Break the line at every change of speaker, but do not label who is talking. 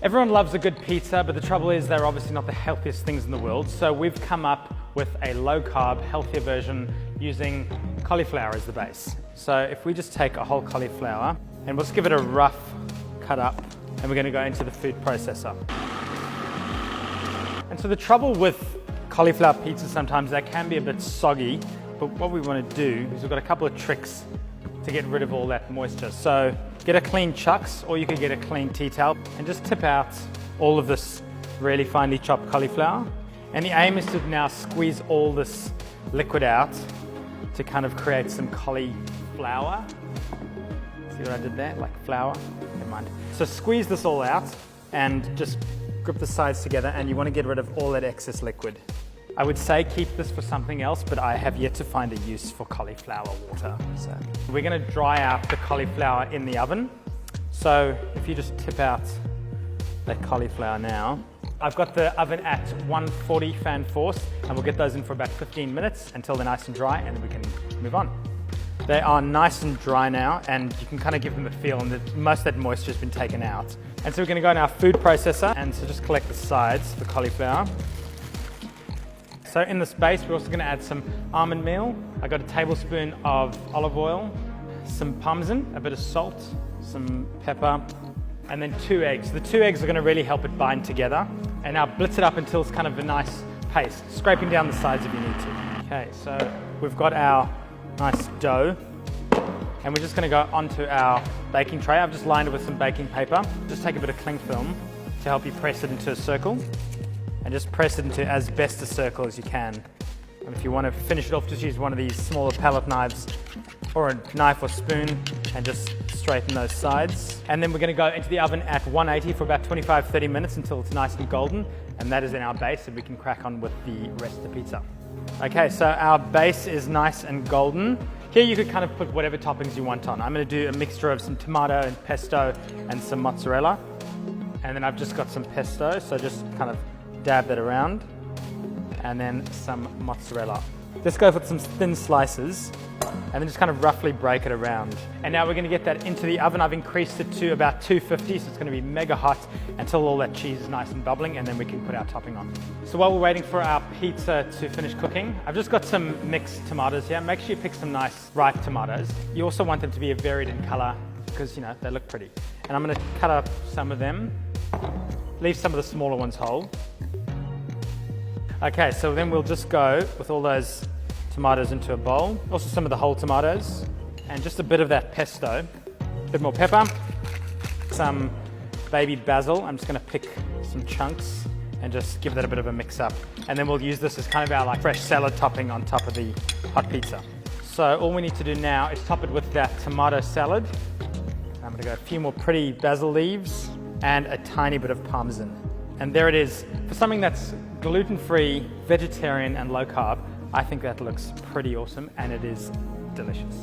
Everyone loves a good pizza, but the trouble is they're obviously not the healthiest things in the world. So we've come up with a low-carb, healthier version using cauliflower as the base. So if we just take a whole cauliflower and we'll just give it a rough cut up, and we're going to go into the food processor. And so the trouble with cauliflower pizza, sometimes they can be a bit soggy, but what we want to do is we've got a couple of tricks to get rid of all that moisture. So get a clean chucks, or you could get a clean tea towel and just tip out all of this really finely chopped cauliflower. And the aim is to now squeeze all this liquid out to kind of create some cauliflower. See what I did there? Like flour? Never mind. So squeeze this all out and just grip the sides together, and you want to get rid of all that excess liquid. I would say keep this for something else, but I have yet to find a use for cauliflower water. So we're going to dry out the cauliflower in the oven. So if you just tip out that cauliflower now, I've got the oven at 140 fan force, and we'll get those in for about 15 minutes until they're nice and dry, and then we can move on. They are nice and dry now, and you can kind of give them a feel, and most of that moisture has been taken out. And so we're going to go in our food processor, and so just collect the sides of the cauliflower. So in this base, we're also going to add some almond meal. I got a tablespoon of olive oil, some parmesan, a bit of salt, some pepper, and then 2 eggs. The 2 eggs are going to really help it bind together. And now blitz it up until it's kind of a nice paste, scraping down the sides if you need to. Okay, so we've got our nice dough, and we're just going to go onto our baking tray. I've just lined it with some baking paper. Just take a bit of cling film to help you press it into a circle, and just press it into as best a circle as you can. And if you want to finish it off, just use one of these smaller palette knives or a knife or spoon and just straighten those sides. And then we're going to go into the oven at 180 for about 25-30 minutes until it's nice and golden, and that is in our base, and we can crack on with the rest of the pizza. Okay, so our base is nice and golden. Here you could kind of put whatever toppings you want on. I'm going to do a mixture of some tomato and pesto and some mozzarella. And then I've just got some pesto, so just kind of dab that around, and then some mozzarella. Just go for some thin slices, and then just kind of roughly break it around. And now we're going to get that into the oven. I've increased it to about 250, so it's going to be mega hot until all that cheese is nice and bubbling, and then we can put our topping on. So while we're waiting for our pizza to finish cooking, I've just got some mixed tomatoes here. Make sure you pick some nice ripe tomatoes. You also want them to be varied in color because, you know, they look pretty. And I'm going to cut up some of them, leave some of the smaller ones whole. Okay, so then we'll just go with all those tomatoes into a bowl. Also some of the whole tomatoes, and just a bit of that pesto. A bit more pepper, some baby basil. I'm just going to pick some chunks and just give that a bit of a mix up. And then we'll use this as kind of our like fresh salad topping on top of the hot pizza. So all we need to do now is top it with that tomato salad. I'm going to go a few more pretty basil leaves and a tiny bit of parmesan. And there it is. For something that's gluten-free, vegetarian, and low-carb, I think that looks pretty awesome, and it is delicious.